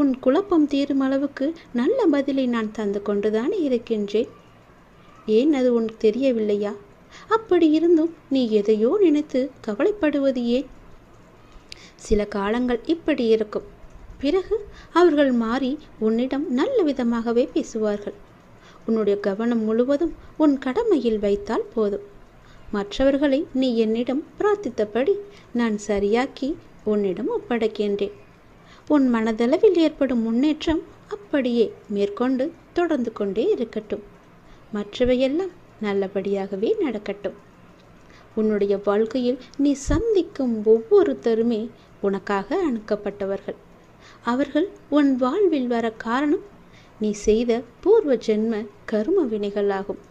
உன் குழப்பம் தீரும் அளவுக்கு நல்ல பதிலை நான் தந்து கொண்டுதானே இருக்கின்றேன். ஏன் அது உனக்கு தெரியவில்லையா? அப்படி இருந்தும் நீ எதையோ நினைத்து கவலைப்படுவது ஏன்? சில காலங்கள் இப்படி இருக்கும். பிறகு அவர்கள் மாறி உன்னிடம் நல்ல விதமாகவே பேசுவார்கள். உன்னுடைய கவனம் முழுவதும் உன் கடமையில் வைத்தால் போதும். மற்றவர்களை நீ என்னிடம் பிரார்த்தித்தபடி நான் சரியாக்கி உன்னிடம் ஒப்படைக்கின்றேன். உன் மனதளவில் ஏற்படும் முன்னேற்றம் அப்படியே மேற்கொண்டு தொடர்ந்து கொண்டே இருக்கட்டும். மற்றவையெல்லாம் நல்லபடியாகவே நடக்கட்டும். உன்னுடைய வாழ்க்கையில் நீ சந்திக்கும் ஒவ்வொருத்தருமே உனக்காக அனுப்பப்பட்டவர்கள். அவர்கள் உன் வாழ்வில் வர காரணம் நீ செய்த பூர்வ ஜென்ம கர்ம வினைகளாகும்.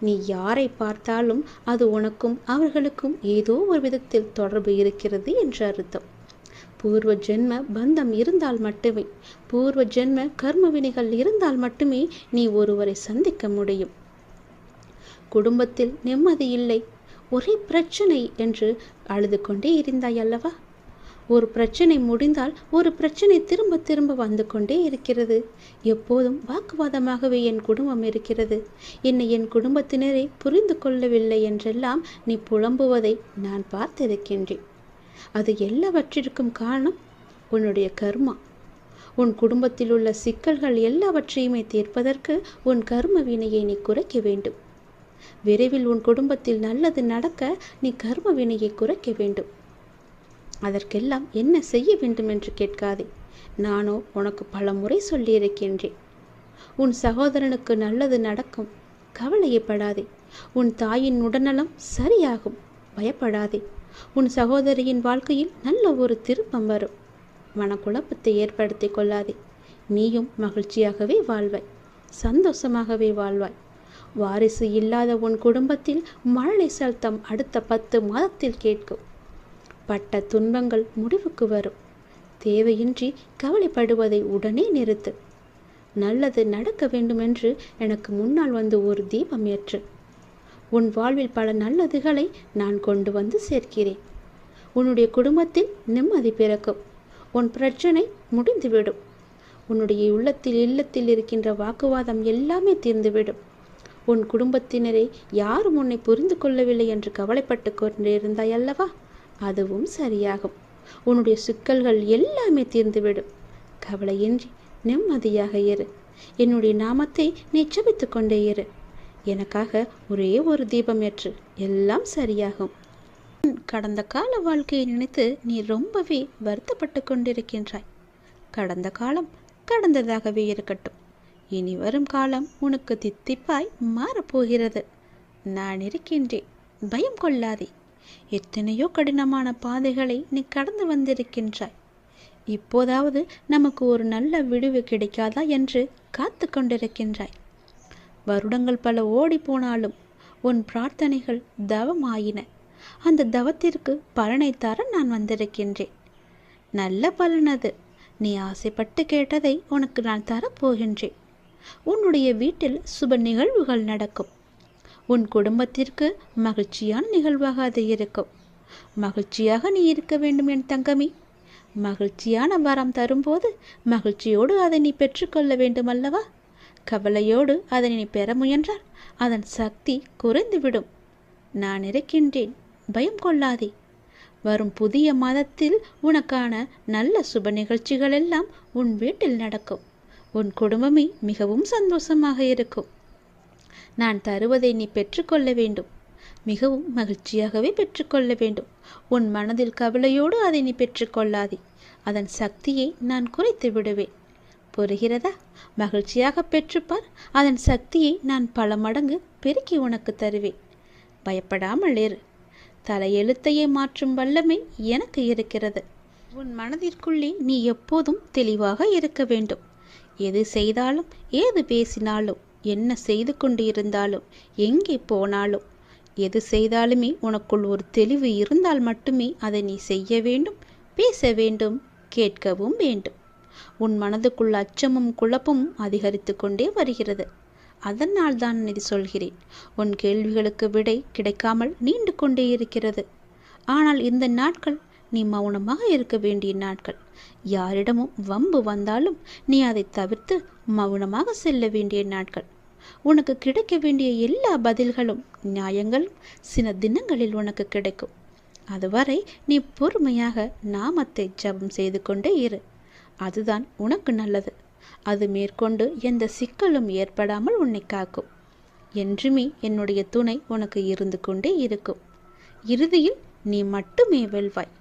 நீ யாரை பார்த்தாலும் அது உனக்கும் அவர்களுக்கும் ஏதோ ஒரு விதத்தில் தொடர்பு இருக்கிறது என்று அர்த்தம். பூர்வ ஜென்ம பந்தம் இருந்தால் மட்டுமே, பூர்வ ஜென்ம கர்ம வினைகள் இருந்தால் மட்டுமே நீ ஒருவரை சந்திக்க முடியும். குடும்பத்தில் நிம்மதி இல்லை, ஒரே பிரச்சனை என்று அழுது கொண்டே இருந்தாய் அல்லவா? ஒரு பிரச்சனை முடிந்தால் ஒரு பிரச்சனை திரும்ப திரும்ப வந்து கொண்டே இருக்கிறது. எப்போதும் வாக்குவாதமாகவே என் குடும்பம் இருக்கிறது, என்னை என் குடும்பத்தினரை புரிந்து கொள்ளவில்லை என்றெல்லாம் நீ புலம்புவதை நான் பார்த்திருக்கின்றேன். அது எல்லாவற்றிற்கும் காரணம் உன்னுடைய கர்மா. உன் குடும்பத்தில் உள்ள சிக்கல்கள் எல்லாவற்றையுமே தீர்ப்பதற்கு உன் கர்ம வினையை நீ குறைக்க வேண்டும். விரைவில் உன் குடும்பத்தில் நல்லது நடக்க நீ கர்ம வினையை குறைக்க வேண்டும். அதற்கெல்லாம் என்ன செய்ய வேண்டும் என்று கேட்காதே. நானோ உனக்கு பல முறை சொல்லியிருக்கின்றேன். உன் சகோதரனுக்கு நல்லது நடக்கும், கவலையப்படாதே. உன் தாயின் உடல்நலம் சரியாகும், பயப்படாதே. உன் சகோதரியின் வாழ்க்கையில் நல்ல ஒரு திருப்பம் வரும். மனக்குழப்பத்தை ஏற்படுத்தி கொள்ளாதே. நீயும் மகிழ்ச்சியாகவே வாழ்வாய், சந்தோஷமாகவே வாழ்வாய். வாரிசு இல்லாத உன் குடும்பத்தில் மழலை சத்தம் அடுத்த 10 மாதத்தில் கேட்கும். பட்ட துன்பங்கள் முடிவுக்கு வரும். தேவையின்றி கவலைப்படுவதை உடனே நிறுத்து. நல்லது நடக்க வேண்டுமென்று எனக்கு முன்னால் வந்து ஒரு தீபம் ஏற்று. உன் வாழ்வில் பல நல்லதுகளை நான் கொண்டு வந்து சேர்க்கிறேன். உன்னுடைய குடும்பத்தில் நிம்மதி பிறக்கும். உன் பிரச்சனை முடிந்துவிடும். உன்னுடைய இல்லத்தில் இருக்கின்ற வாக்குவாதம் எல்லாமே தீர்ந்துவிடும். உன் குடும்பத்தினரை யாரும் உன்னை புரிந்து கொள்ளவில்லை என்று கவலைப்பட்டு கொண்டிருந்தாய் அல்லவா? அதுவும் சரியாகும். உன்னுடைய சிக்கல்கள் எல்லாமே தீர்ந்துவிடும். கவலையின்றி நிம்மதியாக இரு. என்னுடைய நாமத்தை நீ ஜெபித்து கொண்டே இரு. எனக்காக ஒரே ஒரு தீபம் ஏற்று, எல்லாம் சரியாகும். கடந்த கால வாழ்க்கையை நினைத்து நீ ரொம்பவே வருத்தப்பட்டு கொண்டிருக்கின்றாய். கடந்த காலம் கடந்ததாகவே இருக்கட்டும். இனி வரும் காலம் உனக்கு தித்திப்பாய் மாறப்போகிறது. நான் இருக்கின்றேன், பயம் கொள்ளாதே. எத்தனையோ கடினமான பாதைகளை நீ கடந்து வந்திருக்கின்றாய். இப்போதாவது நமக்கு ஒரு நல்ல விடுவு கிடைக்காதா என்று காத்து கொண்டிருக்கின்றாய். வருடங்கள் பல ஓடி போனாலும் உன் பிரார்த்தனைகள் தவமாயின. அந்த தவத்திற்கு பலனை தர நான் வந்திருக்கின்றேன். நல்ல பலன் அது. நீ ஆசைப்பட்டு கேட்டதை உனக்கு நான் தரப்போகின்றேன். உன்னுடைய வீட்டில் சுப நிகழ்வுகள் நடக்கும். உன் குடும்பத்திற்கு மகிழ்ச்சியான நிகழ்வாக அது இருக்கும். மகிழ்ச்சியாக நீ இருக்க வேண்டும் என் தங்கமே. மகிழ்ச்சியான வரம் தரும்போது மகிழ்ச்சியோடு அதை நீ பெற்றுக்கொள்ள வேண்டும் அல்லவா? கவலையோடு அதை நீ பெற முயன்றால் அதன் சக்தி குறைந்துவிடும். நான் இருக்கின்றேன், பயம் கொள்ளாதே. வரும் புதிய மாதத்தில் உனக்கான நல்ல சுப நிகழ்ச்சிகள் எல்லாம் உன் வீட்டில் நடக்கும். உன் குடும்பமே மிகவும் சந்தோஷமாக இருக்கும். நான் தருவதை நீ பெற்றுக்கொள்ள வேண்டும். மிகவும் மகிழ்ச்சியாகவே பெற்றுக்கொள்ள வேண்டும். உன் மனதில் கவலையோடு அதை நீ பெற்றுக்கொள்ளாதே. அதன் சக்தியை நான் குறைத்து விடுவேன். புரிகிறதா? மகிழ்ச்சியாக பெற்றுப்பார். அதன் சக்தியை நான் பல மடங்கு பெருக்கி உனக்கு தருவேன். பயப்படாமல் இரு. தலையெழுத்தையே மாற்றும் வல்லமை எனக்கு இருக்கிறது. உன் மனதிற்குள்ளே நீ எப்போதும் தெளிவாக இருக்க வேண்டும். எது செய்தாலும், ஏது பேசினாலும், என்ன செய்து கொண்டு இருந்தாலும், எங்கே போனாலும், எது செய்தாலுமே உனக்குள் ஒரு தெளிவு இருந்தால் மட்டுமே அதை நீ செய்ய வேண்டும், பேச வேண்டும், கேட்கவும் வேண்டும். உன் மனதுக்குள் அச்சமும் குழப்பமும் அதிகரித்து கொண்டே வருகிறது. அதனால் தான் இது சொல்கிறேன். உன் கேள்விகளுக்கு விடை கிடைக்காமல் நீண்டு கொண்டே இருக்கிறது. ஆனால் இந்த நாட்கள் நீ மௌனமாக இருக்க வேண்டிய நாட்கள். யாரிடமும் வம்பு வந்தாலும் நீ அதை தவிர்த்து மௌனமாக செல்ல வேண்டிய நாட்கள். உனக்கு கிடைக்க வேண்டிய எல்லா பதில்களும் நியாயங்களும் சில தினங்களில் உனக்கு கிடைக்கும். அதுவரை நீ பொறுமையாக நாமத்தை ஜபம் செய்து கொண்டே இரு. அதுதான் உனக்கு நல்லது. அது மேற்கொண்டு எந்த சிக்கலும் ஏற்படாமல் உன்னை காக்கும். என்றுமே என்னுடைய துணை உனக்கு இருந்து கொண்டே இருக்கும். இறுதியில் நீ மட்டுமே வெல்வாய்.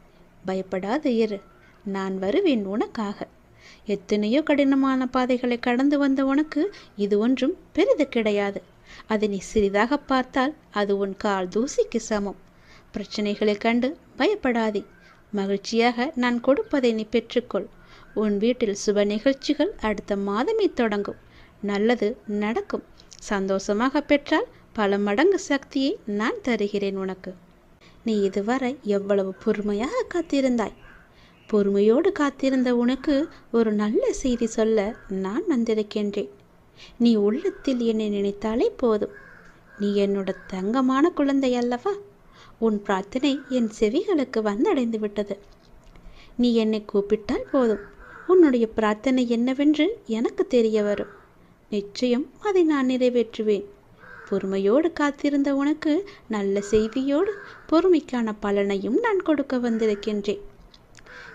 பயப்படாத இரு. நான் வருவேன் உனக்காக. எத்தனையோ கடினமான பாதைகளை கடந்து வந்த உனக்கு இது ஒன்றும் பெரிது கிடையாது. அதை நீ சிறிதாக பார்த்தால் அது உன் கால் தூசிக்கு சமம். பிரச்சனைகளை கண்டு பயப்படாதே. மகிழ்ச்சியாக நான் கொடுப்பதை நீ பெற்றுக்கொள். உன் வீட்டில் சுப நிகழ்ச்சிகள் அடுத்த மாதமே தொடங்கும். நல்லது நடக்கும். சந்தோஷமாக பெற்றால் பல மடங்கு சக்தியை நான் தருகிறேன் உனக்கு. நீ இதுவரை எவ்வளவு பொறுமையாக காத்திருந்தாய். பொறுமையோடு காத்திருந்த உனக்கு ஒரு நல்ல செய்தி சொல்ல நான் வந்திருக்கின்றேன். நீ உள்ளத்தில் என்னை நினைத்தாலே போதும். நீ என்னோட தங்கமான குழந்தை அல்லவா? உன் பிரார்த்தனை என் செவிகளுக்கு வந்தடைந்து விட்டது. நீ என்னை கூப்பிட்டால் போதும். உன்னுடைய பிரார்த்தனை என்னவென்று எனக்கு தெரிய வரும். நிச்சயம் அதை நான் நிறைவேற்றுவேன். பொறுமையோடு காத்திருந்த உனக்கு நல்ல செய்தியோடு பொறுமைக்கான பலனையும் நான் கொடுக்க வந்திருக்கின்றேன்.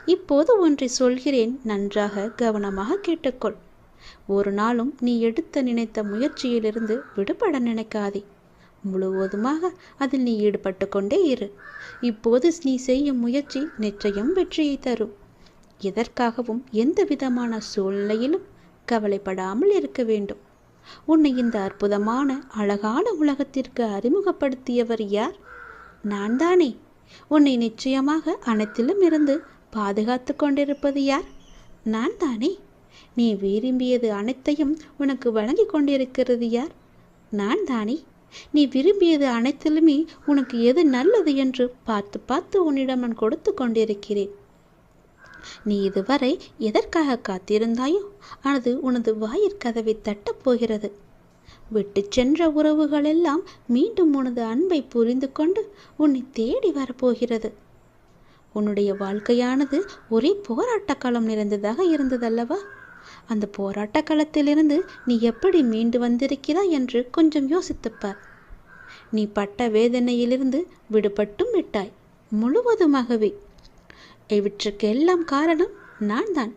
இப்போது ஒன்றை சொல்கிறேன், நன்றாக கவனமாக கேட்டுக்கொள். ஒரு நாளும் நீ எடுத்த நினைத்த முயற்சியிலிருந்து விடுபட நினைக்காதே. முழுவதுமாக அதில் நீ ஈடுபட்டு கொண்டே இரு. இப்போது நீ செய்யும் முயற்சி நிச்சயம் வெற்றியை தரும். எதற்காகவும் எந்த விதமான சூழ்நிலையிலும் கவலைப்படாமல் இருக்க வேண்டும். உன்னை இந்த அற்புதமான அழகான உலகத்திற்கு அறிமுகப்படுத்தியவர் யார்? நான் தானே. உன்னை நிச்சயமாக அனைத்திலும் இருந்து பாதுகாத்து கொண்டிருப்பது யார்? நான் தானே. நீ விரும்பியது அனைத்தையும் உனக்கு வழங்கி கொண்டிருக்கிறது யார்? நான் தானே. நீ விரும்பியது அனைத்திலுமே உனக்கு எது நல்லது என்று பார்த்து பார்த்து உன்னிடம் நான் கொடுத்து கொண்டிருக்கிறேன். நீ இதுவரை எதற்காக காத்திருந்தாயோ அது உனது வாயிற்கதவை தட்டப் போகிறது. விட்டு சென்ற உறவுகள் எல்லாம் மீண்டும் உனது அன்பை புரிந்து கொண்டு உன்னை தேடி வரப்போகிறது. உன்னுடைய வாழ்க்கையானது ஒரே போராட்ட களம் நிறைந்ததாக இருந்ததல்லவா? அந்த போராட்ட களத்திலிருந்து நீ எப்படி மீண்டு வந்திருக்கிறாய் என்று கொஞ்சம் யோசித்துப்பார். நீ பட்ட வேதனையிலிருந்து விடுபட்டும் விட்டாய், முழுவதுமாகவே. இவற்றுக்கெல்லாம் காரணம் நான் தான்.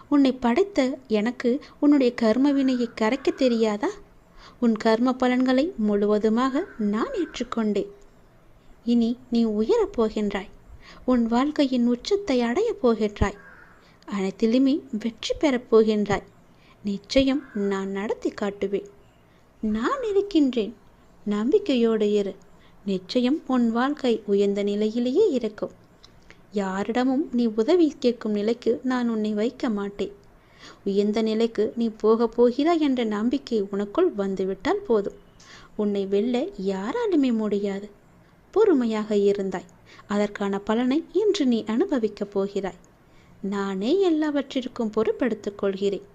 உன்னை படைத்த எனக்கு உன்னுடைய கர்மவினையை கரைக்க தெரியாதா? உன் கர்ம பலன்களை முழுவதுமாக நான் ஏற்றுக்கொண்டேன். இனி நீ உயரப் போகின்றாய். உன் வாழ்க்கையின் உச்சத்தை அடையப் போகின்றாய். அனைத்திலுமே வெற்றி பெறப் போகின்றாய். நிச்சயம் நான் நடத்தி காட்டுவேன். நான் இருக்கின்றேன். நம்பிக்கையோடு இரு. நிச்சயம் உன் வாழ்க்கை உயர்ந்த நிலையிலேயே இருக்கும். யாரிடமும் நீ உதவி கேட்கும் நிலைக்கு நான் உன்னை வைக்க மாட்டேன். உயர்ந்த நிலைக்கு நீ போகப் போகிறாய் என்ற நம்பிக்கை உனக்குள் வந்துவிட்டால் போதும். உன்னை வெல்ல யாராலுமே முடியாது. பொறுமையாக இருந்தாய். அதற்கான பலனை இன்று நீ அனுபவிக்கப் போகிறாய். நானே எல்லாவற்றிற்கும் பொறுப்பெடுத்துக் கொள்கிறேன்.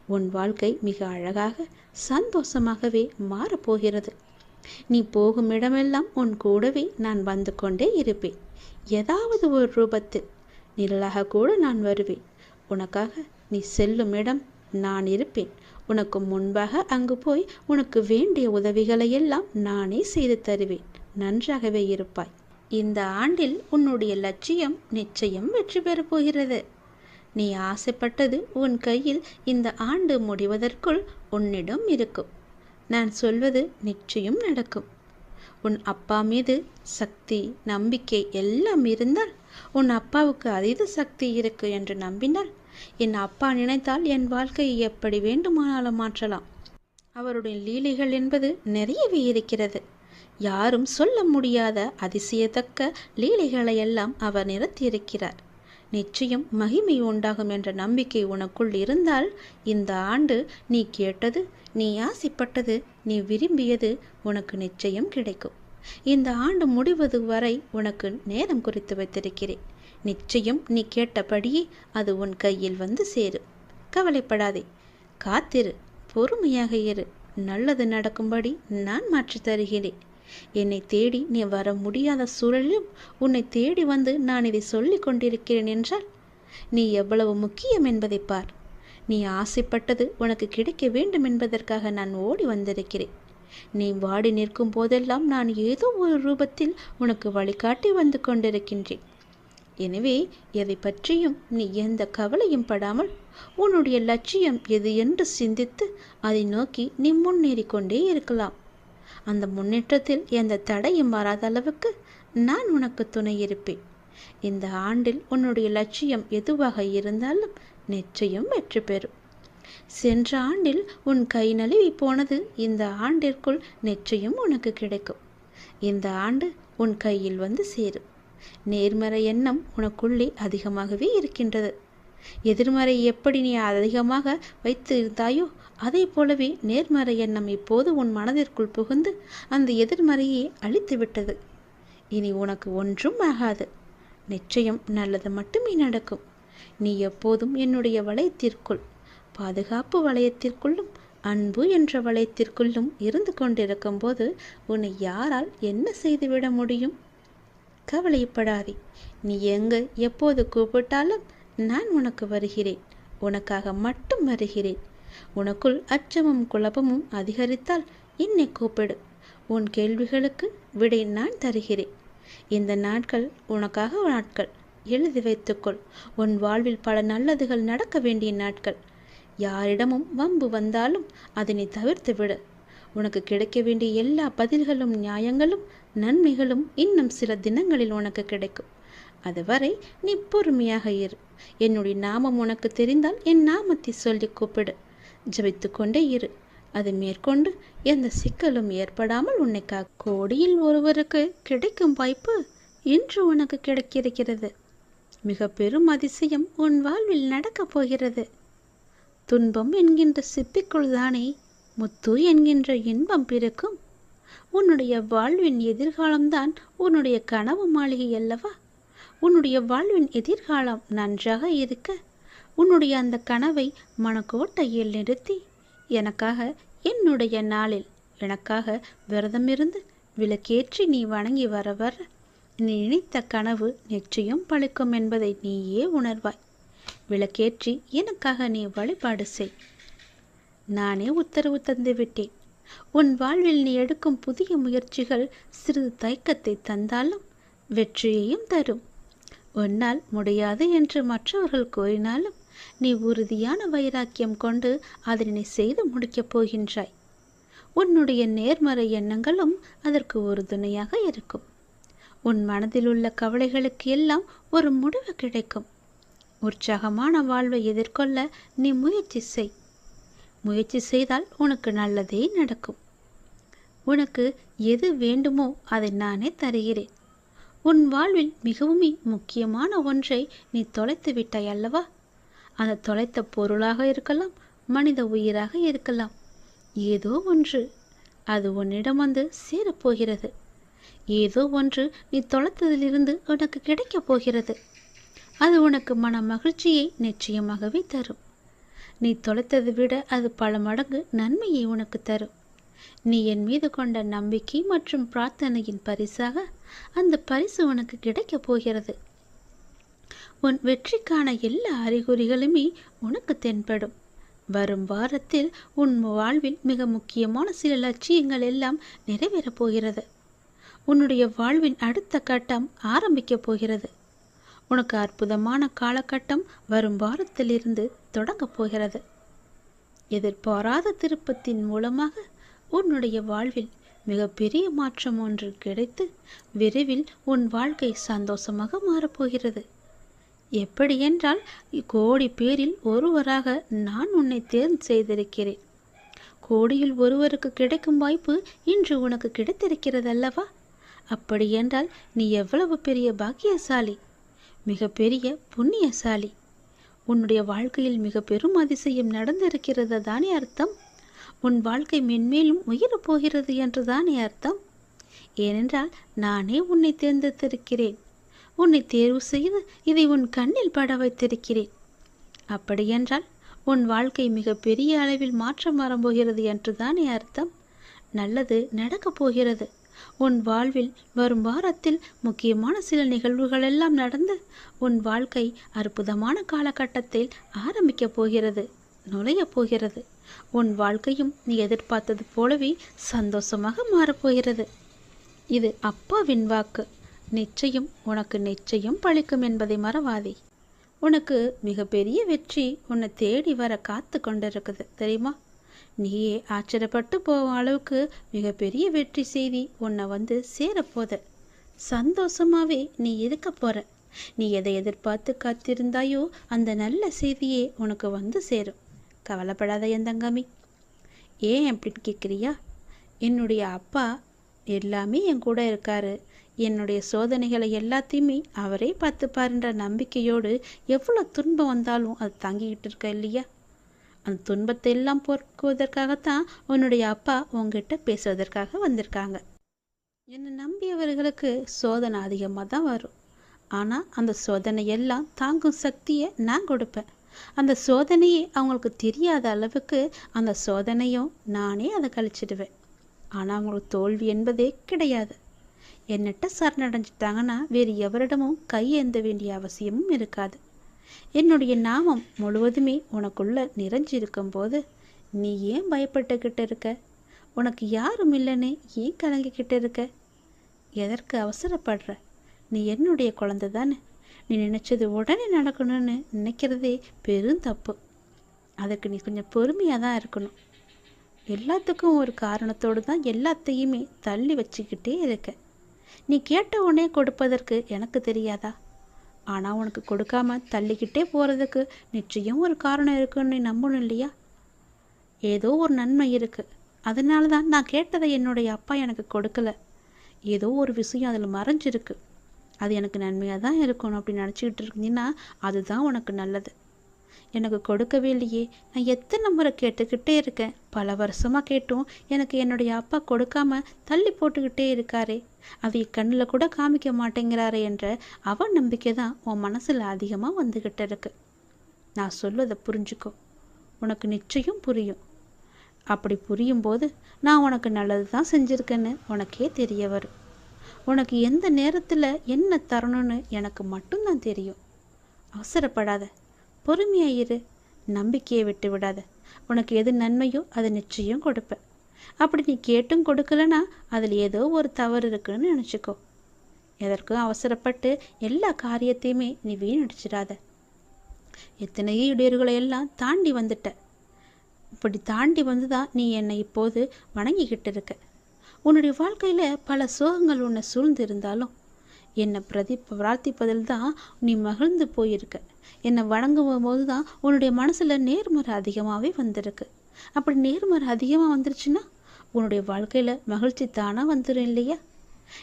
உன் வாழ்க்கை மிக அழகாக சந்தோஷமாகவே மாறப்போகிறது. நீ போகும் இடமெல்லாம் உன் கூடவே நான் வந்து கொண்டே இருப்பேன். ஏதாவது ஒரு ரூபத்தில் நிழலாக கூட நான் வருவேன். உனக்காக நீ செல்லும் இடம் நான் இருப்பேன். உனக்கு முன்பாக அங்கு போய் உனக்கு வேண்டிய உதவிகளை எல்லாம் நானே செய்து தருவேன். நன்றாகவே இருப்பாய். இந்த ஆண்டில் உன்னுடைய லட்சியம் நிச்சயம் வெற்றி பெறப் போகிறது. நீ ஆசைப்பட்டது உன் கையில் இந்த ஆண்டு முடிவதற்குள் உன்னிடம் இருக்கும். நான் சொல்வது நிச்சயம் நடக்கும். உன் அப்பா மீது சக்தி, நம்பிக்கை எல்லாம் இருந்தால், உன் அப்பாவுக்கு அதீத சக்தி இருக்கு என்று நம்பினால், என் அப்பா நினைத்தால் என் வாழ்க்கையை எப்படி வேண்டுமானாலும் மாற்றலாம். அவருடைய லீலைகள் என்பது நிறையவே இருக்கிறது. யாரும் சொல்ல முடியாத அதிசயத்தக்க லீலைகளை எல்லாம் அவர் நிறுத்தியிருக்கிறார். நிச்சயம் மகிமை உண்டாகும் என்ற நம்பிக்கை உனக்குள் இருந்தால், இந்த ஆண்டு நீ கேட்டது, நீ ஆசைப்பட்டது, நீ விரும்பியது உனக்கு நிச்சயம் கிடைக்கும். இந்த ஆண்டு முடிவது வரை உனக்கு நேரம் குறித்து வைத்திருக்கிறேன். நிச்சயம் நீ கேட்டபடியே அது உன் கையில் வந்து சேரும். கவலைப்படாதே. காத்திரு. பொறுமையாக இரு. நல்லது நடக்கும்படி நான் மாற்றி தருகிறேன். என்னை தேடி நீ வர முடியாத சூழலிலும் உன்னை தேடி வந்து நான் இதை சொல்லிக் கொண்டிருக்கிறேன் என்றால் நீ எவ்வளவு முக்கியம் என்பதை பார். நீ ஆசைப்பட்டது உனக்கு கிடைக்க வேண்டும் என்பதற்காக நான் ஓடி வந்திருக்கிறேன். நீ வாடி நிற்கும் போதெல்லாம் நான் ஏதோ ஒரு ரூபத்தில் உனக்கு வழிகாட்டி வந்து கொண்டிருக்கின்றேன். எனவே எதை பற்றியும் நீ எந்த கவலையும் படாமல் உன்னுடைய லட்சியம் எது என்று சிந்தித்து அதை நோக்கி நீ முன்னேறி கொண்டே இருக்கலாம். அந்த முன்னேற்றத்தில் எந்த தடையும் வராத அளவுக்கு நான் உனக்கு துணை இருப்பேன். இந்த ஆண்டில் உன்னுடைய லட்சியம் எதுவாக இருந்தாலும் நிச்சயம் வெற்றி பெறும். சென்ற ஆண்டில் உன் கை நழுவி போனது இந்த ஆண்டிற்குள் நிச்சயம் உனக்கு கிடைக்கும். இந்த ஆண்டு உன் கையில் வந்து சேரும். நேர்மறை எண்ணம் உனக்குள்ளே அதிகமாகவே இருக்கின்றது. எதிர்மறை எப்படி நீ அதிகமாக வைத்து இருந்தாயோ அதே போலவே நேர்மறை எண்ணம் இப்போது உன் மனதிற்குள் புகுந்து அந்த எதிர்மறையை அழித்து விட்டது. இனி உனக்கு ஒன்றும் ஆகாது. நிச்சயம் நல்லது மட்டுமே நடக்கும். நீ எப்போதும் என்னுடைய வளையத்திற்குள், பாதுகாப்பு வளையத்திற்குள்ளும் அன்பு என்ற வளையத்திற்குள்ளும் இருந்து கொண்டிருக்கும் போது உன்னை யாரால் என்ன செய்துவிட முடியும்? கவலைப்படாதே. நீ எங்கு எப்போது கூப்பிட்டாலும் நான் உனக்கு வருகிறேன். உனக்காக மட்டும் வருகிறேன். உனக்குள் அச்சமும் குழப்பமும் அதிகரித்தால் என்னை கூப்பிடு. உன் கேள்விகளுக்கு விடை நான் தருகிறேன். இந்த நாட்கள் உனக்காக நாட்கள். எழுதி வைத்துக்கொள். உன் வாழ்வில் பல நல்லதுகள் நடக்க வேண்டிய நாட்கள். யாரிடமும் வம்பு வந்தாலும் அதனை தவிர்த்து விடு. உனக்கு கிடைக்க வேண்டிய எல்லா பதில்களும் நியாயங்களும் நன்மைகளும் இன்னும் சில தினங்களில் உனக்கு கிடைக்கும். அதுவரை நீ பொறுமையாக இரு. என்னுடைய நாமம் உனக்கு தெரிந்தால் என் நாமத்தை சொல்லி கூப்பிடு. ஜபித்து கொண்டே இரு. அது மேற்கொண்டு எந்த சிக்கலும் ஏற்படாமல் உன்னை கோடியில் ஒருவருக்கு கிடைக்கும் வாய்ப்பு இன்று உனக்கு கிடைக்கிறது. மிக பெரும் அதிசயம் உன் வாழ்வில் நடக்கப் போகிறது. துன்பம் என்கின்ற சிப்பிக்குள் தானே முத்து என்கின்ற இன்பம் பிறக்கும். உன்னுடைய வாழ்வின் எதிர்காலம்தான் உன்னுடைய கனவு மாளிகை அல்லவா? உன்னுடைய வாழ்வின் எதிர்காலம் நன்றாக இருக்க உன்னுடைய அந்த கனவை மனக்கோட்டையில் நிறுத்தி எனக்காக என்னுடைய நாளில் எனக்காக விரதமிருந்து விளக்கேற்றி நீ வணங்கி வர வர நீ நினைத்த கனவு நிச்சயம் பழிக்கும் என்பதை நீயே உணர்வாய். விளக்கேற்றி எனக்காக நீ வழிபாடு செய். நானே உத்தரவு தந்து விட்டேன். உன் வாழ்வில் நீ எடுக்கும் புதிய முயற்சிகள் சிறிது தயக்கத்தை தந்தாலும் வெற்றியையும் தரும். உன்னால் முடியாது என்று மற்றவர்கள் கூறினாலும் நீ உறுதியான வைராக்கியம் கொண்டு அதனை செய்து முடிக்கப் போகின்றாய். உன்னுடைய நேர்மறை எண்ணங்களும் அதற்கு ஒரு துணையாக இருக்கும். உன் மனதில் உள்ள கவலைகளுக்கு எல்லாம் ஒரு முடிவு கிடைக்கும். உற்சாகமான வாழ்வை எதிர்கொள்ள நீ முயற்சி செய். முயற்சி செய்தால் உனக்கு நல்லதே நடக்கும். உனக்கு எது வேண்டுமோ அதை நானே தருகிறேன். உன் வாழ்வில் மிகவும் முக்கியமான ஒன்றை நீ தொலைத்து விட்டாய் அல்லவா? அந்த தொலைத்த பொருளாக இருக்கலாம், மனித உயிராக இருக்கலாம். ஏதோ ஒன்று அது உன்னிடம் வந்து சேரப்போகிறது. ஏதோ ஒன்று நீ தொலைத்ததிலிருந்து உனக்கு கிடைக்கப் போகிறது. அது உனக்கு மன மகிழ்ச்சியை நிச்சயமாகவே தரும். நீ தொலைத்ததை விட அது பல மடங்கு நன்மையை உனக்கு தரும். நீ என் மீது கொண்ட நம்பிக்கை மற்றும் பிரார்த்தனையின் பரிசாக அந்த பரிசு உனக்கு கிடைக்கப் போகிறது. உன் வெற்றிக்கான எல்லா அறிகுறிகளுமே உனக்கு தென்படும். வரும் வாரத்தில் உன் வாழ்வில் மிக முக்கியமான சில லட்சியங்கள் எல்லாம் நிறைவேறப் போகிறது. உன்னுடைய வாழ்வின் அடுத்த கட்டம் ஆரம்பிக்கப் போகிறது. உனக்கு அற்புதமான காலகட்டம் வரும் வாரத்திலிருந்து தொடங்கப் போகிறது. எதிர்பாராத திருப்பத்தின் மூலமாக உன்னுடைய வாழ்வில் மிகப்பெரிய மாற்றம் ஒன்று கிடைத்து விரைவில் உன் வாழ்க்கை சந்தோஷமாக மாறப்போகிறது. எப்படி என்றால் கோடி பேரில் ஒருவராக நான் உன்னை தேர்வு செய்திருக்கிறேன். கோடியில் ஒருவருக்கு கிடைக்கும் வாய்ப்பு இன்று உனக்கு கிடைத்திருக்கிறது அல்லவா? அப்படி என்றால் நீ எவ்வளவு பெரிய பாக்கியசாலி, மிக பெரிய புண்ணியசாலி. உன்னுடைய வாழ்க்கையில் மிக பெரும் அதிசயம் நடந்திருக்கிறது தானே அர்த்தம். உன் வாழ்க்கை மென்மேலும் உயரப் போகிறது என்று தானே அர்த்தம். ஏனென்றால் நானே உன்னை தேர்ந்தெடுத்திருக்கிறேன். உன்னை தேர்வு செய்து இதை உன் கண்ணில் பட வைத்திருக்கிறேன். அப்படியென்றால் உன் வாழ்க்கை மிக பெரிய அளவில் மாற்றம் வரப்போகிறது என்று தானே அர்த்தம். நல்லது நடக்கப் போகிறது. உன் வாழ்வில் வரும் வாரத்தில் முக்கியமான சில நிகழ்வுகள் எல்லாம் நடந்து உன் வாழ்க்கை அற்புதமான காலகட்டத்தில் ஆரம்பிக்கப் போகிறது, நுழையப் போகிறது. உன் வாழ்க்கையும் நீ எதிர்பார்த்தது போலவே சந்தோஷமாக மாறப்போகிறது. இது அப்பாவின் வாக்கு. நிச்சயம் உனக்கு நிச்சயம் பழிக்கும் என்பதை மறவாதே. உனக்கு மிகப்பெரிய வெற்றி உன்னை தேடி வர காத்து கொண்டிருக்குது தெரியுமா? நீயே ஆச்சரியப்பட்டு போகும் அளவுக்கு மிகப்பெரிய வெற்றி செய்தி உன்னை வந்து சேரப்போத. சந்தோஷமாவே நீ இருக்க போற. நீ எதை எதிர்பார்த்து காத்திருந்தாயோ அந்த நல்ல செய்தியே உனக்கு வந்து சேரும். கவலைப்படாத என் தங்கமி. ஏன் அப்படின்னு கேட்குறியா? என்னுடைய அப்பா எல்லாமே என் கூட இருக்காரு. என்னுடைய சோதனைகளை எல்லாத்தையுமே அவரே பார்த்துப்பாருன்ற நம்பிக்கையோடு எவ்வளோ துன்பம் வந்தாலும் அது தாங்கிக்கிட்டு இருக்க இல்லையா? அந்த துன்பத்தை எல்லாம் போக்குவதற்காகத்தான் உன்னுடைய அப்பா உங்ககிட்ட பேசுவதற்காக வந்திருக்காங்க. என்னை நம்பியவர்களுக்கு சோதனை அதிகமாக தான் வரும். ஆனால் அந்த சோதனை எல்லாம் தாங்கும் சக்தியை நான் கொடுப்பேன். அந்த சோதனையே அவங்களுக்கு தெரியாத அளவுக்கு அந்த சோதனையும் நானே அதை கழிச்சிடுவேன். ஆனால் அவங்களுக்கு தோல்வி என்பதே கிடையாது. என்னட்ட சரணடைஞ்சிட்டாங்கன்னா வேறு எவரிடமும் கையேந்த வேண்டிய அவசியமும் இருக்காது. என்னுடைய நாமம் முழுவதுமே உனக்குள்ள நிறைஞ்சிருக்கும் போது நீ ஏன் பயப்பட்டுக்கிட்டு இருக்க? உனக்கு யாரும் இல்லைன்னு ஏன் கலங்கிக்கிட்டு இருக்க? எதற்கு அவசரப்படுற? நீ என்னுடைய குழந்தை தானே. நீ நினைச்சது உடனே நடக்கணும்னு நினைக்கிறதே பெரும் தப்பு. அதுக்கு நீ கொஞ்சம் பொறுமையாக தான் இருக்கணும். எல்லாத்துக்கும் ஒரு காரணத்தோடு தான் எல்லாத்தையுமே தள்ளி வச்சுக்கிட்டே இருக்க. நீ கேட்ட உடனே கொடுப்பதற்கு எனக்கு தெரியாதா? ஆனால் உனக்கு கொடுக்காம தள்ளிக்கிட்டே போகிறதுக்கு நிச்சயம் ஒரு காரணம் இருக்குன்னு நீ நம்பணும் இல்லையா? ஏதோ ஒரு நன்மை இருக்குது. அதனால தான் நான் கேட்டதை என்னுடைய அப்பா எனக்கு கொடுக்கல. ஏதோ ஒரு விஷயம் அதில் மறைஞ்சிருக்கு. அது எனக்கு நன்மையாக தான் இருக்கணும் அப்படின்னு நினச்சிக்கிட்டு இருந்தீங்கன்னா அதுதான் உனக்கு நல்லது. எனக்கு கொடுக்கவே இல்லையே. நான் எத்தனை முறை கேட்டுக்கிட்டே இருக்கேன். பல வருஷமாக கேட்டும் எனக்கு என்னுடைய அப்பா கொடுக்காம தள்ளி போட்டுக்கிட்டே இருக்காரே, அதை கண்ணில் கூட காமிக்க மாட்டேங்கிறாரே என்ற அவன் நம்பிக்கை தான் உன் மனசில் அதிகமாக வந்துக்கிட்டு இருக்கு. நான் சொல்வதை புரிஞ்சுக்கோ. உனக்கு நிச்சயம் புரியும். அப்படி புரியும் போது நான் உனக்கு நல்லது தான் செஞ்சுருக்கேன்னு உனக்கே தெரிய வரும். உனக்கு எந்த நேரத்தில் என்ன தரணும்னு எனக்கு மட்டும்தான் தெரியும். அவசரப்படாத, பொறுமையாயிரு. நம்பிக்கையை விட்டு விடாத. உனக்கு எது நன்மையோ அதை நிச்சயம் கொடுப்பேன். அப்படி நீ கேட்டும் கொடுக்கலனா அதில் ஏதோ ஒரு தவறு இருக்குன்னு நினச்சிக்கோ. எதற்கும் அவசரப்பட்டு எல்லா காரியத்தையுமே நீ வீணடிச்சிடாத. எத்தனையோ இடையூறுகளை எல்லாம் தாண்டி வந்துட்ட. இப்படி தாண்டி வந்து தான் நீ என்னை இப்போது வணங்கிக்கிட்டு இருக்க. உன்னுடைய வாழ்க்கையில் பல சோகங்கள் உன்னை சூழ்ந்து இருந்தாலும் என்னை பிரார்த்திப்பதில் தான் நீ மகிழ்ந்து போயிருக்க. என்னை வணங்கும் போது தான் உன்னுடைய மனசில் நேர்மறை அதிகமாகவே வந்திருக்கு. அப்படி நேர்மறை அதிகமாக வந்துருச்சுன்னா உன்னுடைய வாழ்க்கையில் மகிழ்ச்சி தானாக வந்துடும் இல்லையா?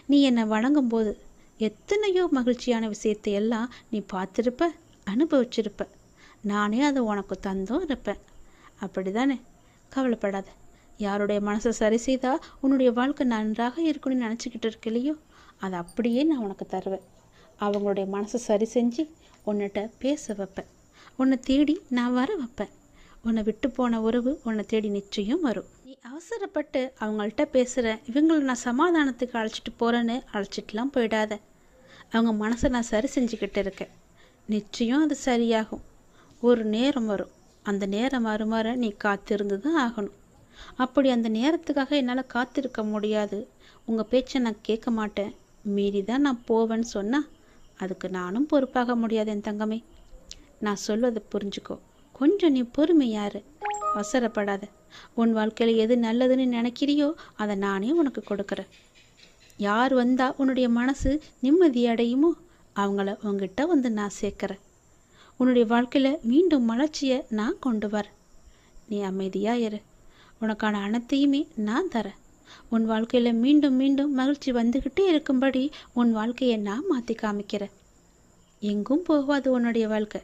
நீ என்னை வணங்கும் போது எத்தனையோ மகிழ்ச்சியான விஷயத்தை எல்லாம் நீ பார்த்துருப்ப, அனுபவிச்சிருப்ப. நானே அதை உனக்கு தந்தும் இருப்பேன். அப்படி தானே? கவலைப்படாத. யாருடைய மனசை சரி செய்தால் உன்னுடைய வாழ்க்கை நன்றாக இருக்குன்னு நினச்சிக்கிட்டு இருக்கலையோ அதை அப்படியே நான் உனக்கு தருவேன். அவங்களுடைய மனசை சரி செஞ்சு உன்னிட்ட பேச வைப்பேன். உன்னை தேடி நான் வர வைப்பேன். உன்னை விட்டு போன உறவு உன்னை தேடி நிச்சயம் வரும். நீ அவசரப்பட்டு அவங்கள்ட்ட பேசுகிற, இவங்களை நான் சமாதானத்துக்கு அழைச்சிட்டு போகிறேன்னு அழைச்சிட்டுலாம் போயிடாத. அவங்க மனசை நான் சரி செஞ்சுக்கிட்டு இருக்கேன். நிச்சயம் அது சரியாகும். ஒரு நேரம் வரும். அந்த நேரம் வருமாற நீ காத்திருந்து தான் ஆகணும். அப்படி அந்த நேரத்துக்காக என்னால் காத்திருக்க முடியாது, உங்கள் பேச்சை நான் கேட்க மாட்டேன், மீறி தான் நான் போவேன்னு சொன்னால் அதுக்கு நானும் பொறுப்பாக முடியாது என் தங்கமே. நான் சொல்வதை புரிஞ்சுக்கோ. கொஞ்சம் நீ பொறுமையாரு. அவசரப்படாத. உன் வாழ்க்கையில் எது நல்லதுன்னு நினைக்கிறியோ அதை நானே உனக்கு கொடுக்குறேன். யார் வந்தால் உன்னுடைய மனசு நிம்மதி அடையுமோ அவங்கள உங்ககிட்ட வந்து நான் சேர்க்குறேன். உன்னுடைய வாழ்க்கையில் மீண்டும் மலர்ச்சியை நான் கொண்டு வரேன். நீ அமைதியாக இரு. உனக்கான அனைத்தையுமே நான் தரேன். உன் வாழ்க்கையில் மீண்டும் மீண்டும் மகிழ்ச்சி வந்துக்கிட்டே இருக்கும்படி உன் வாழ்க்கையை நான் மாற்றி காமிக்கிறேன். எங்கும் போகாது உன்னுடைய வாழ்க்கை.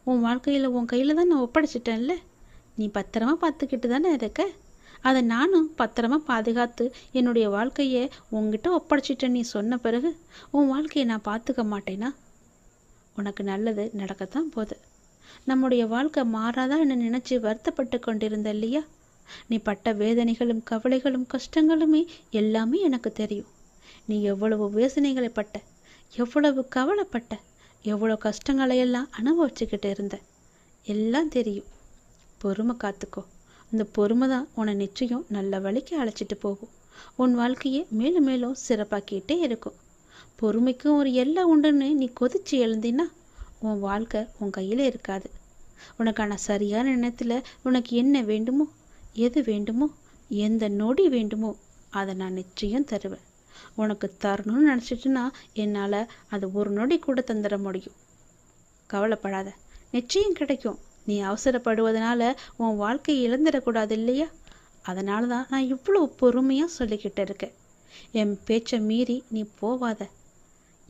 உன் வாழ்க்கையில் உன் கையில் தான் நான் ஒப்படைச்சிட்டேன்ல. நீ பத்திரமா பார்த்துக்கிட்டு தானே இருக்க. அதை நானும் பத்திரமா பாதுகாத்து என்னுடைய வாழ்க்கையை உங்ககிட்ட ஒப்படைச்சிட்டேன் நீ சொன்ன பிறகு உன் வாழ்க்கையை நான் பார்த்துக்க மாட்டேனா? உனக்கு நல்லது நடக்கத்தான் போகுது. நம்முடைய வாழ்க்கை மாறாதா என்ன நினச்சி வருத்தப்பட்டு கொண்டிருந்த இல்லையா? நீ பட்ட வேதனைகளும் கவலைகளும் கஷ்டங்களுமே எல்லாமே எனக்கு தெரியும். நீ எவ்வளவு வேதனைகளை பட்ட, எவ்வளவு கவலைப்பட்ட, எவ்வளோ கஷ்டங்களையெல்லாம் அனுபவிச்சுக்கிட்டு இருந்த, எல்லாம் தெரியும். பொறுமை காத்துக்கோ. அந்த பொறுமை தான் உன்னை நிச்சயம் நல்ல வழிக்கு அழைச்சிட்டு போகும். உன் வாழ்க்கையை மேலும் மேலும் சிறப்பாக்கிட்டே இருக்கும். பொறுமைக்கும் ஒரு எல்லை உண்டுன்னு நீ கொதிச்சு எழுந்தினா உன் வாழ்க்கை உன் கையில் இருக்காது. உனக்கான சரியான எண்ணத்தில் உனக்கு என்ன வேண்டுமோ, எது வேண்டுமோ, எந்த நொடி வேண்டுமோ அதை நான் நிச்சயம் தருவேன். உனக்கு தரணும்னு நினச்சிட்டுனா என்னால் அது ஒரு நொடி கூட தந்துட முடியும். கவலைப்படாத, நிச்சயம் கிடைக்கும். நீ அவசரப்படுவதனால உன் வாழ்க்கையை இழந்துடக்கூடாது இல்லையா? அதனால தான் நான் இவ்வளோ பொறுமையாக சொல்லிக்கிட்டு இருக்கேன். என் பேச்சை மீறி நீ போவாத,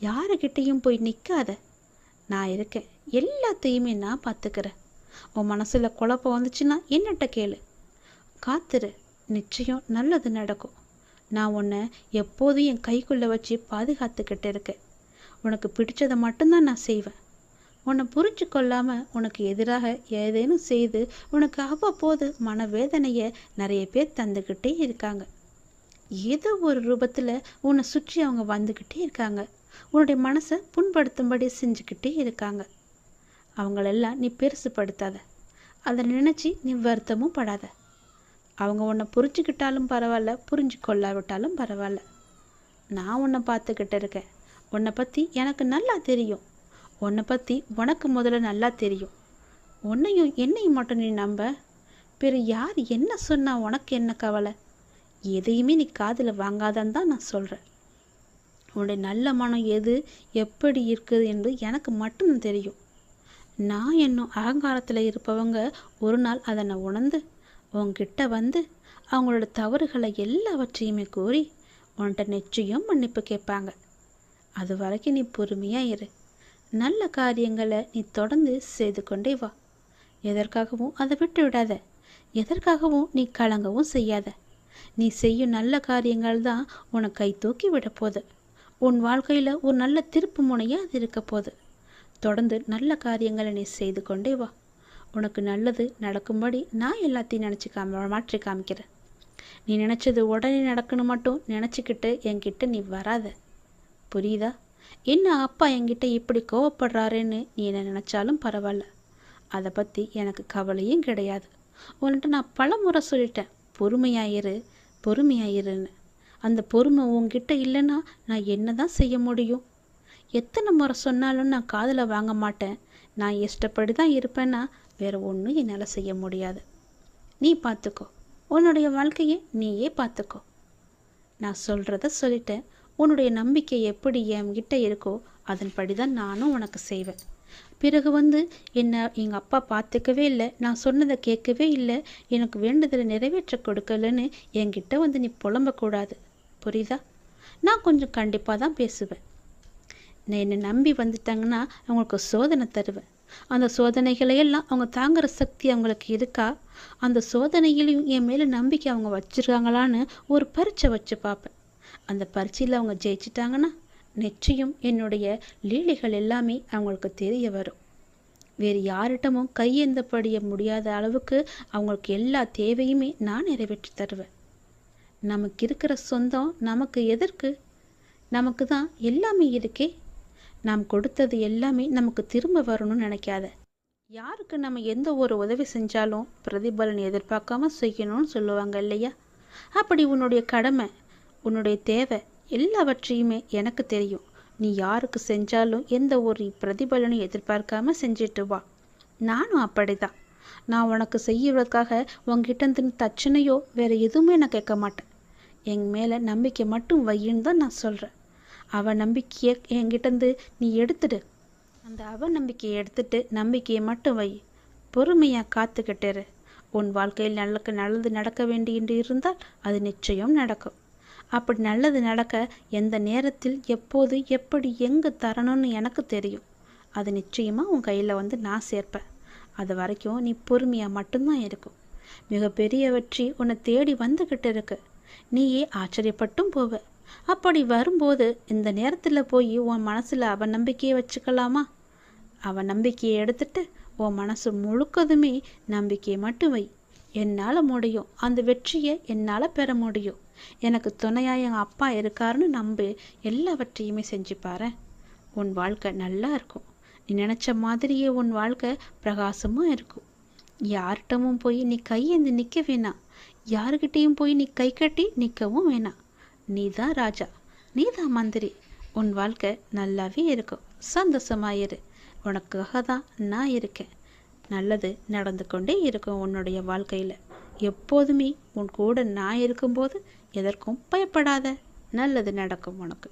யாருக்கிட்டேயும் போய் நிற்காத. நான் இருக்கேன், எல்லாத்தையுமே நான் பார்த்துக்கிறேன். உன் மனசில் குழப்பம் வந்துச்சுன்னா என்னட்ட கேளு. காத்துரு, நிச்சயம் நல்லது நடக்கும். நான் உன்னை எப்போதும் என் கைக்குள்ளே வச்சு பாதுகாத்துக்கிட்டு இருக்கேன். உனக்கு பிடிச்சதை மட்டும்தான் நான் செய்வேன். உன்னை புரிஞ்சு கொள்ளாமல் உனக்கு எதிராக ஏதேனும் செய்து உனக்கு அவ்வப்போது மனவேதனையை நிறைய பேர் தந்துக்கிட்டே இருக்காங்க. ஏதோ ஒரு ரூபத்தில் உன்னை சுற்றி அவங்க வந்துக்கிட்டே இருக்காங்க. உன்னுடைய மனசை புண்படுத்தும்படி செஞ்சுக்கிட்டே இருக்காங்க. அவங்களெல்லாம் நீ பெருசுப்படுத்தாத, அதை நினச்சி நீ வருத்தமும் படாத. அவங்க உன்னை புரிஞ்சுக்கிட்டாலும் பரவாயில்ல, புரிஞ்சு கொள்ளாவிட்டாலும் பரவாயில்ல. நான் உன்னை பார்த்துக்கிட்டு இருக்கேன். உன்னை பற்றி எனக்கு நல்லா தெரியும். உன்னை பற்றி உனக்கு முதல்ல நல்லா தெரியும். உன்னையும் என்னையும் மட்டும் நீ நம்ப. பிற யார் என்ன சொன்னால் உனக்கு என்ன கவலை? எதையுமே நீ காதில் வாங்காதன்னு தான் நான் சொல்கிறேன். உன்னுடைய நல்ல மனம் எது எப்படி இருக்குது என்று எனக்கு மட்டும் தெரியும். நான் என்னும் அகங்காரத்தில் இருப்பவங்க ஒரு நாள் அதை நான் உணர்ந்து உன்கிட்ட வந்து அவங்களோட தவறுகளை எல்லாவற்றையுமே கூறி உன்கிட்ட நிச்சயம் மன்னிப்பு கேட்பாங்க. அது வரைக்கும் நீ பொறுமையாக இரு. நல்ல காரியங்களை நீ தொடர்ந்து செய்து கொண்டே வா. எதற்காகவும் அதை விட்டு விடாத. எதற்காகவும் நீ கலங்கவும் செய்யாத. நீ செய்யும் நல்ல காரியங்கள் தான் உனக்கு கை தூக்கி விட போகுது. உன் வாழ்க்கையில் ஒரு நல்ல திருப்பு முனையாக அது இருக்க போகுது. தொடர்ந்து நல்ல காரியங்களை நீ செய்து கொண்டே வா. உனக்கு நல்லது நடக்கும்படி நான் எல்லாத்தையும் நினச்சி மாற்றி காமிக்கிறேன். நீ நினச்சது உடனே நடக்கணும் மட்டும் நினச்சிக்கிட்டு என்கிட்ட நீ வராத. புரியுதா? என்ன அப்பா என்கிட்ட இப்படி கோவப்படுறாருன்னு நீ என்ன நினச்சாலும் பரவாயில்ல. அதை பற்றி எனக்கு கவலையும் கிடையாது. உன்கிட்ட நான் பல முறை சொல்லிட்டேன், பொறுமையாயிரு பொறுமையாயிருன்னு. அந்த பொறுமை உன்கிட்ட இல்லைன்னா நான் என்ன தான் செய்ய முடியும்? எத்தனை முறை சொன்னாலும் நான் காதில் வாங்க மாட்டேன். நான் இஷ்டப்படி தான் இருப்பேன்னா வேறு ஒன்றும் என்னால் செய்ய முடியாது. நீ பார்த்துக்கோ, உன்னுடைய வாழ்க்கையை நீயே பார்த்துக்கோ. நான் சொல்கிறத சொல்லிட்டேன். உன்னுடைய நம்பிக்கை எப்படி என்கிட்ட இருக்கோ அதன்படி தான் நானும் உனக்கு செய்வேன். பிறகு என்னை எங்கள் அப்பா பார்த்துக்கவே இல்லை, நான் சொன்னதை கேட்கவே இல்லை, எனக்கு வேண்டுதலை நிறைவேற்ற கொடுக்கலன்னு என்கிட்ட நீ புலம்பக்கூடாது. புரியுதா? நான் கொஞ்சம் கண்டிப்பாக தான் பேசுவேன். நான் என்னை நம்பி வந்துட்டாங்கன்னா அவங்களுக்கு சோதனை தருவேன். அந்த சோதனைகளையெல்லாம் அவங்க தாங்குகிற சக்தி அவங்களுக்கு இருக்கா, அந்த சோதனையிலையும் என் மேலே நம்பிக்கை அவங்க வச்சுருக்காங்களான்னு ஒரு பரீட்சை வச்சு பார்ப்பேன். அந்த பரீட்சையில் அவங்க ஜெயிச்சிட்டாங்கன்னா நிச்சயம் என்னுடைய லீலைகள் எல்லாமே அவங்களுக்கு தெரிய வரும். வேறு யார்கிட்டமும் கையேந்தப்படிய முடியாத அளவுக்கு அவங்களுக்கு எல்லா தேவையுமே நான் நிறைவேற்றி தருவேன். நமக்கு இருக்கிற சொந்தம் நமக்கு எதற்கு? நமக்கு தான் எல்லாமே இருக்கே. நாம் கொடுத்தது எல்லாமே நமக்கு திரும்ப வரணும்னு நினைக்காத. யாருக்கு நம்ம எந்த ஒரு உதவி செஞ்சாலும் பிரதிபலன் எதிர்பார்க்காம செய்யணும்னு சொல்லுவாங்க இல்லையா? அப்படி உன்னுடைய கடமை, உன்னுடைய தேவை எல்லாவற்றையுமே எனக்கு தெரியும். நீ யாருக்கு செஞ்சாலும் எந்த ஒரு பிரதிபலனும் எதிர்பார்க்காம செஞ்சுட்டு வா. நானும் அப்படிதான். நான் உனக்கு செய்வதற்காக உங்ககிட்ட தச்சனையோ வேறு எதுவுமே நான் கேட்க மாட்டேன். என் மேலே நம்பிக்கை மட்டும் வையின்னு தான் நான் சொல்கிறேன். நம்பிக்கையை என்கிட்டேருந்து நீ எடுத்துடு. அந்த நம்பிக்கையை எடுத்துட்டு நம்பிக்கையை மட்டும் வை. பொறுமையாக காத்துக்கிட்டேரு. உன் வாழ்க்கையில் நல்லது நடக்க வேண்டிய இருந்தால் அது நிச்சயம் நடக்கும். அப்படி நல்லது நடக்க எந்த நேரத்தில் எப்போது எப்படி எங்கே தரணும்னு எனக்கு தெரியும். அது நிச்சயமாக உன் கையில் நான் சேர்ப்பேன். அது வரைக்கும் நீ பொறுமையாக மட்டும்தான் இருக்கும். மிகப்பெரிய வெற்றி உன்னை தேடி வந்துக்கிட்டு இருக்கு. நீயே ஆச்சரியப்பட்டும் போவ. அப்படி வரும்போது இந்த நேரத்தில் போய் உன் மனசில் நம்பிக்கையை வச்சுக்கலாமா? நம்பிக்கையை எடுத்துட்டு உன் மனசு முழுக்கதுமே நம்பிக்கையை மட்டும் வை. என்னால் முடியும், அந்த வெற்றியை என்னால் பெற முடியும், எனக்கு துணையாக எங்கள் அப்பா இருக்காருன்னு நம்பி எல்லாவற்றையுமே செஞ்சு பாரு. உன் வாழ்க்கை நல்லா இருக்கும். நீ நினச்ச மாதிரியே உன் வாழ்க்கை பிரகாசமாக இருக்கும். யார்கிட்டமும் போய் நீ கையேந்து நிற்க வேணாம். யாருக்கிட்டேயும் போய் நீ கை கட்டி நிற்கவும் வேணாம். நீ தான் ராஜா, நீ தான் மந்திரி. உன் வாழ்க்கை நல்லாவே இருக்கும். சந்தோஷமாயிரு. உனக்காக தான் நான் இருக்கேன். நல்லது நடந்து கொண்டே இருக்கும் உன்னுடைய வாழ்க்கையில். எப்போதுமே உன் கூட நான் இருக்கும்போது எதற்கும் பயப்படாத. நல்லது நடக்கும் உனக்கு.